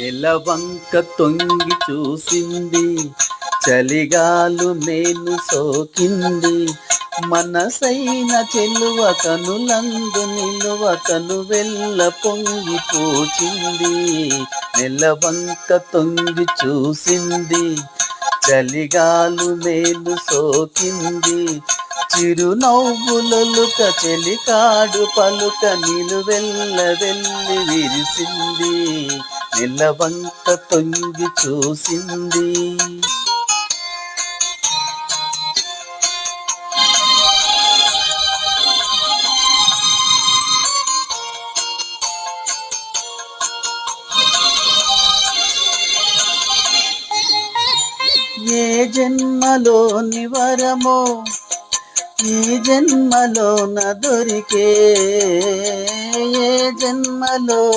నెలవంక తొంగి చూసింది, చలిగాలు మేను సోకింది. మనసైన చెలువ కనులందు నిలువ కనువెల్ల పొంగి పూచింది. నెలవంక తొంగి చూసింది, చలిగాలు మేలు సోకింది. చిరునవ్వులొలుక చెలికాడు పలుక నిలువెల్ల వెళ్ళి విరిసింది. నెలవంక తొంగి చూసింది. ఏ జన్మలోని వరమో ఈ జన్మలోన దొరికే, ఏ జన్మలో